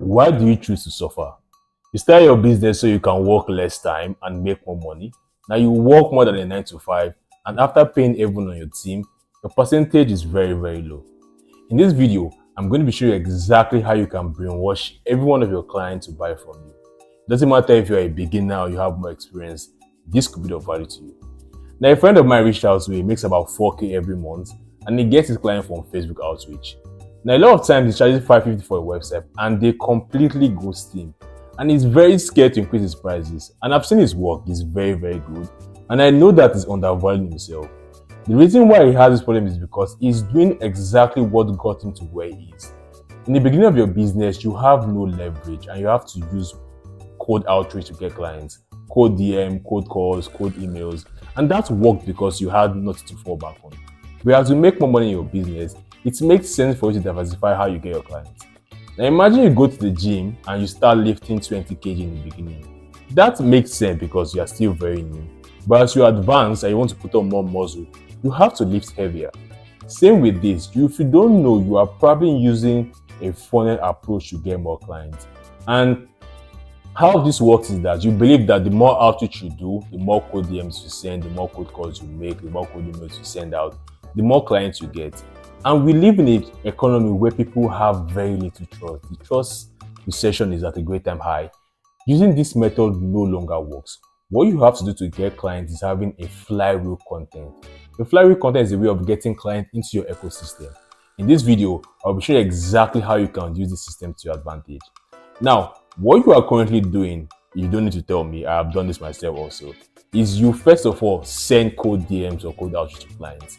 Why do you choose to suffer? You start your business so you can work less time and make more money. Now you work more than a 9 to 5, and after paying everyone on your team, your percentage is very, very low. In this video, I'm going to be showing you exactly how you can brainwash every one of your clients to buy from you. It doesn't matter if you're a beginner or you have more experience, this could be of value to you. Now, a friend of mine reached out to me, he makes about 4K every month, and he gets his client from Facebook outreach. Now, a lot of times he charges 550 for a website and they completely ghost him. And he's very scared to increase his prices. And I've seen his work, he's very, very good. And I know that he's undervaluing himself. The reason why he has this problem is because he's doing exactly what got him to where he is. In the beginning of your business, you have no leverage and you have to use cold outreach to get clients, cold DM, cold calls, cold emails, and that worked because you had nothing to fall back on. Whereas to make more money in your business, it makes sense for you to diversify how you get your clients. Now imagine you go to the gym and you start lifting 20 kg in the beginning. That makes sense because you are still very new. But as you advance and you want to put on more muscle, you have to lift heavier. Same with this, if you don't know, you are probably using a funnel approach to get more clients. And how this works is that you believe that the more outreach you do, the more cold DMs you send, the more cold calls you make, the more cold emails you send out, the more clients you get. And we live in an economy where people have very little trust. The trust recession is at a great time high. Using this method no longer works. What you have to do to get clients is having a flywheel content. The flywheel content is a way of getting clients into your ecosystem. In this video, I'll be showing you exactly how you can use this system to your advantage. Now, what you are currently doing, you don't need to tell me, I have done this myself also, is you first of all send cold DMs or cold outreach to clients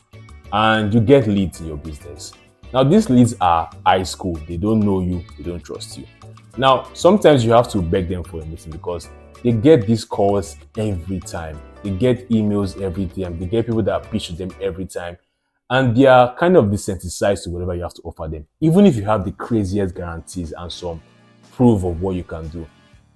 and you get leads in your business. Now, these leads are high school, they don't know you, they don't trust you. Now, sometimes you have to beg them for a meeting because they get these calls every time, they get emails every time, they get people that pitch to them every time, and they are kind of desensitized to whatever you have to offer them. Even if you have the craziest guarantees and some proof of what you can do,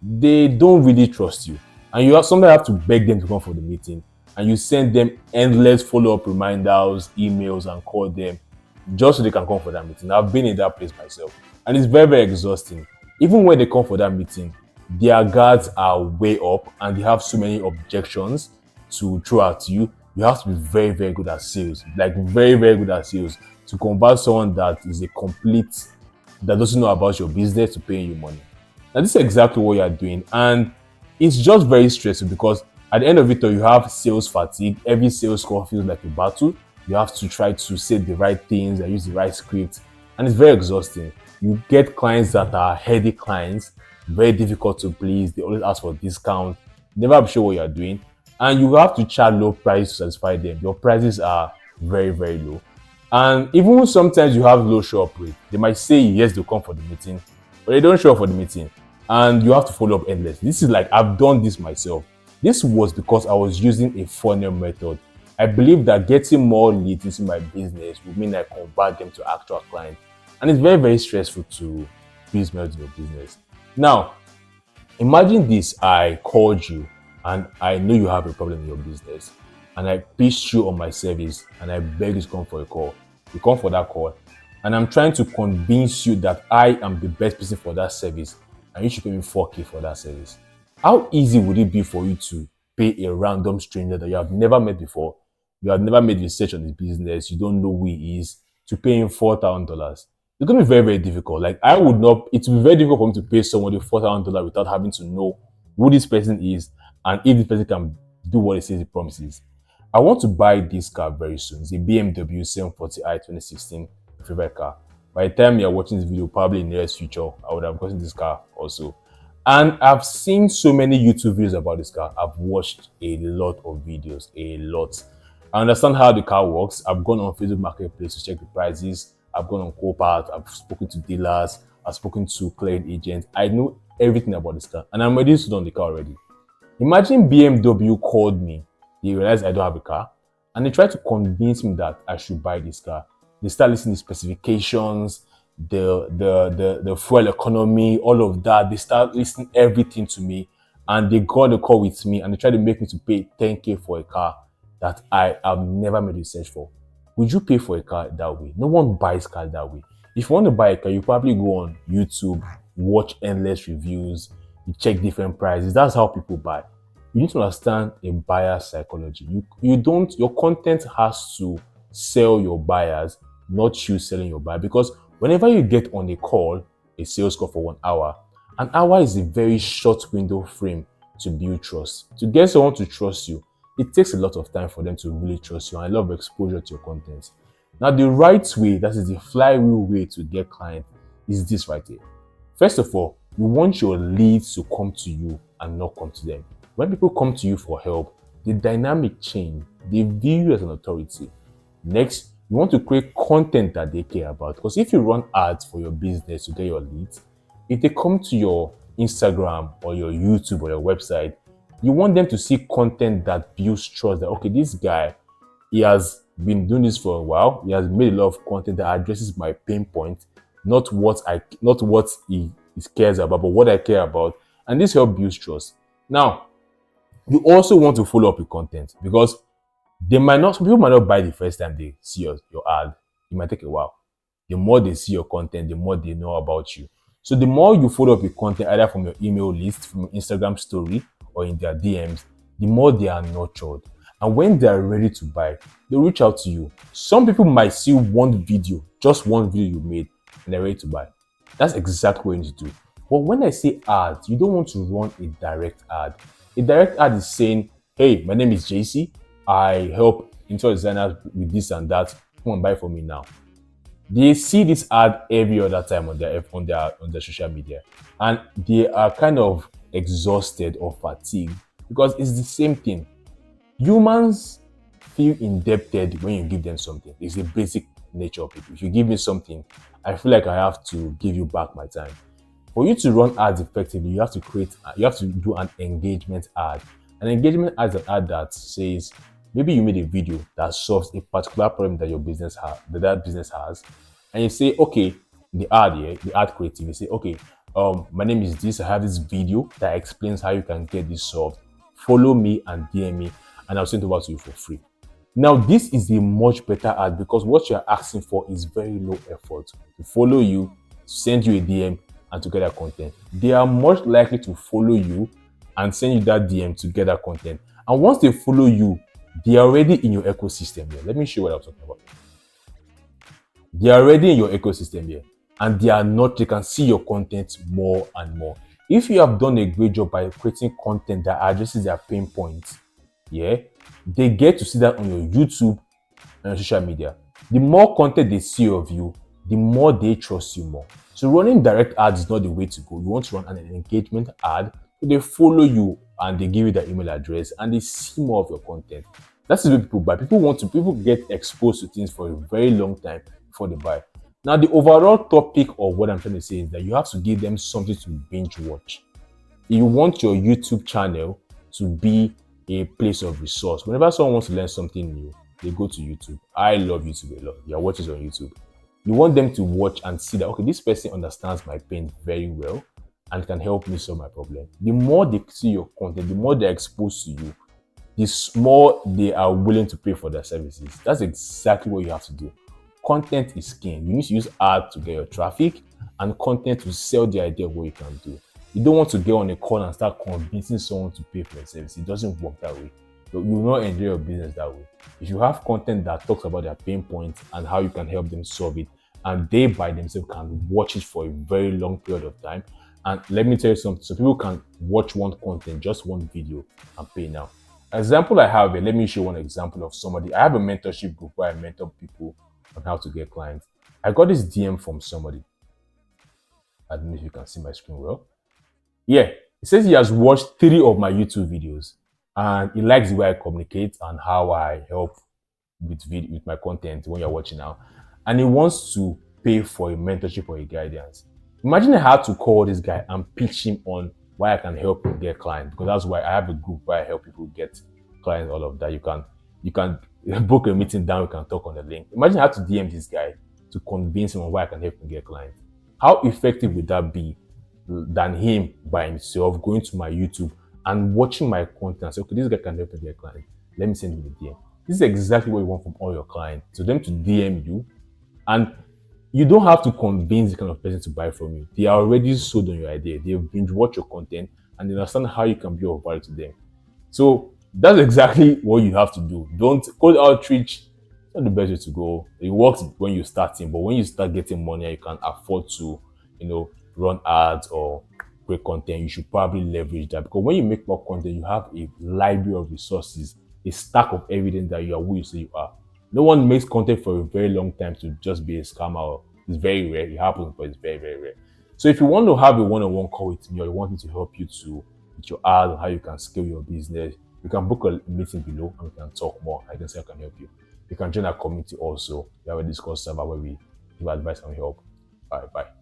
they don't really trust you, and you sometimes have to beg them to come for the meeting, and you send them endless follow-up reminders, emails, and call them just so they can come for that meeting. I've been in that place myself, and it's very, very exhausting. Even when they come for that meeting, their guards are way up and they have so many objections to throw at you. You have to be very, very good at sales, like very, very good at sales, to convert someone that is that doesn't know about your business to paying you money. Now, this is exactly what you are doing, and it's just very stressful because at the end of it all, you have sales fatigue. Every sales call feels like a battle. You have to try to say the right things and use the right script, and it's very exhausting. You get clients that are heady clients, very difficult to please. They always ask for discount, never be sure what you are doing, and you have to charge low price to satisfy them. Your prices are very, very low. And even sometimes you have low show up rate. They might say yes, they'll come for the meeting, but they don't show up for the meeting. And you have to follow up endlessly. This is like, I've done this myself. This was because I was using a funnel method. I believe that getting more leads into my business would mean I convert them to actual clients. And it's very, very stressful to build in your business. Now, imagine this, I called you and I know you have a problem in your business, and I pitched you on my service and I beg you to come for a call. You come for that call, and I'm trying to convince you that I am the best person for that service and you should pay me 4K for that service. How easy would it be for you to pay a random stranger that you have never met before, you have never made research on his business, you don't know who he is, to pay him $4,000? It's going to be very, very difficult. Like, it would be very difficult for me to pay somebody $4,000 without having to know who this person is and if this person can do what he says he promises. I want to buy this car very soon. It's a BMW 740i 2016, my favorite car. By the time you're watching this video, probably in the near future, I would have gotten this car also. And I've seen so many YouTube videos about this car. I've watched a lot of videos, a lot. I understand how the car works. I've gone on Facebook Marketplace to check the prices. I've gone on Copart. I've spoken to dealers. I've spoken to clearing agents. I know everything about this car, and I'm ready to own the car already. Imagine BMW called me. They realized I don't have a car, and they tried to convince me that I should buy this car. They start listening to specifications, the fuel economy, all of that. They start listening everything to me, and they got a call with me, and they tried to make me to pay 10K for a car that I have never made research for. Would you pay for a car that way? No one buys car that way. If you want to buy a car, you probably go on YouTube, watch endless reviews, you check different prices. That's how people buy. You need to understand a buyer's psychology. You don't your content has to sell your buyers, not you selling your buyer. Because whenever you get on a call, a sales call for 1 hour, an hour is a very short window frame to build trust. To get someone to trust you, it takes a lot of time for them to really trust you and a lot of exposure to your content. Now, the right way, that is the flywheel way to get clients, is this right here. First of all, you want your leads to come to you and not come to them. When people come to you for help, the dynamic change. They view you as an authority. Next, you want to create content that they care about. Because if you run ads for your business to get your leads, if they come to your Instagram or your YouTube or your website, you want them to see content that builds trust that, okay, this guy, he has been doing this for a while. He has made a lot of content that addresses my pain point, not what he cares about, but what I care about. And this helps build trust. Now, you also want to follow up with content because some people might not buy the first time they see your ad. It might take a while. The more they see your content, the more they know about you. So the more you follow up with content, either from your email list, from your Instagram story, or in their DMs, the more they are nurtured. And when they are ready to buy, they'll reach out to you. Some people might see one video, just one video you made, and they're ready to buy. That's exactly what you need to do. But when I say ads, you don't want to run a direct ad. A direct ad is saying, hey, my name is JC. I help interior designers with this and that. Come and buy from me now. They see this ad every other time on their social media, and they are kind of exhausted or fatigued because it's the same thing. Humans feel indebted when you give them something. It's the basic nature of people. If you give me something, I feel like I have to give you back my time. For you to run ads effectively, you have to do an engagement ad. An engagement ad is an ad that says, maybe you made a video that solves a particular problem that your business business has, and you say, okay, the ad creative, you say, okay, my name is this. I have this video that explains how you can get this solved. Follow me and DM me, and I'll send it over to you for free. Now, this is a much better ad because what you're asking for is very low effort. To follow you, send you a DM, and to get that content. They are much likely to follow you and send you that DM to get that content. And once they follow you, they are already in your ecosystem here. Let me show you what I'm talking about. They are already in your ecosystem here. And they can see your content more and more. If you have done a great job by creating content that addresses their pain points, they get to see that on your YouTube and social media. The more content they see of you, the more they trust you more. So running direct ads is not the way to go. You want to run an engagement ad, so they follow you and they give you their email address and they see more of your content. That's the way people buy. People get exposed to things for a very long time before they buy. Now, the overall topic of what I'm trying to say is that you have to give them something to binge watch. You want your YouTube channel to be a place of resource. Whenever someone wants to learn something new, they go to YouTube. I love YouTube a lot. Their watches on YouTube. You want them to watch and see that, okay, this person understands my pain very well and can help me solve my problem. The more they see your content, the more they're exposed to you, the more they are willing to pay for their services. That's exactly what you have to do. Content is king. You need to use ads to get your traffic and content to sell the idea of what you can do. You don't want to get on a call and start convincing someone to pay for your service. It doesn't work that way. You will not enjoy your business that way. If you have content that talks about their pain points and how you can help them solve it, and they by themselves can watch it for a very long period of time. And let me tell you something, so people can watch one content, just one video, and pay now. Example I have here, let me show one example of somebody. I have a mentorship group where I mentor people on how to get clients. I got this DM from somebody. I don't know if you can see my screen well. Yeah, it says he has watched 3 of my YouTube videos and he likes the way I communicate and how I help with my content when you're watching now. And he wants to pay for a mentorship or a guidance. Imagine I had to call this guy and pitch him on why I can help him get clients, because that's why I have a group where I help people get clients, all of that. You can book a meeting down, we can talk on the link. Imagine I had to DM this guy to convince him on why I can help him get clients. How effective would that be than him by himself going to my YouTube and watching my content and say, okay, this guy can help me get clients. Let me send him a DM. This is exactly what you want from all your clients. So them to DM you. And You don't have to convince the kind of person to buy from you. They are already sold on your idea. They've binge watch your content and they understand how you can be of value to them. So that's exactly what you have to do. Don't cold outreach. It's not the best way to go. It works when you're starting, but when you start getting money and you can afford to, run ads or create content, you should probably leverage that, because when you make more content, you have a library of resources, a stack of evidence that you are who you say you are. No one makes content for a very long time to just be a scammer. It's very rare. It happens, but it's very, very rare. So if you want to have a one-on-one call with me, or you want me to help you to with your ad and how you can scale your business, you can book a meeting below and we can talk more. I can say I can help you. You can join our community also. We have a Discord server where we give advice and help. All right, bye.